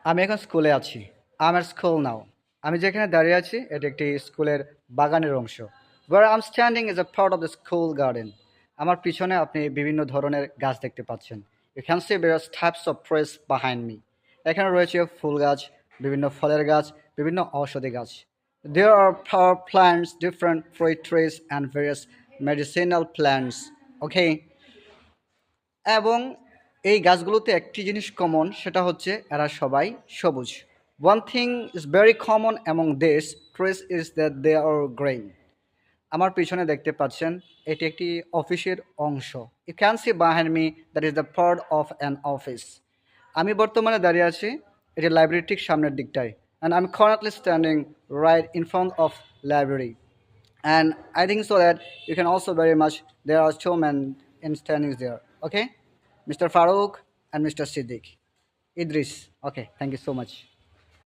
আমি এখন স্কুলে আছি। I'm at school now. আমি যেখানে দাঁড়িয়ে আছি এটি একটি স্কুলের বাগানের অংশ। Where I'm standing is a part of the school garden. আমার পিছনে আপনি বিভিন্ন ধরনের গাছ দেখতে পাচ্ছেন। You can see various types of trees behind me. এখানে রয়েছে ফুল গাছ, বিভিন্ন ফলের গাছ, বিভিন্ন ঔষধি গাছ। There are flower plants, different fruit trees and various medicinal plants. Okay? এবং এই গাছগুলোতে একটি জিনিস কমন, সেটা হচ্ছে এরা সবাই সবুজ। One thing is very common among this trees is that they are green. আমার পিছনে দেখতে পাচ্ছেন এটি একটি অফিসের অংশ। You can see behind me that is the part of an office. আমি বর্তমানে দাঁড়িয়ে আছি এটি লাইব্রেরির ঠিক সামনের দিকটায়, and I am currently standing right in front of library, and I think so that you can also very much there are two men in standing there. Okay, Mr. Farouk and Mr. Siddiq Idris. Okay, thank you so much.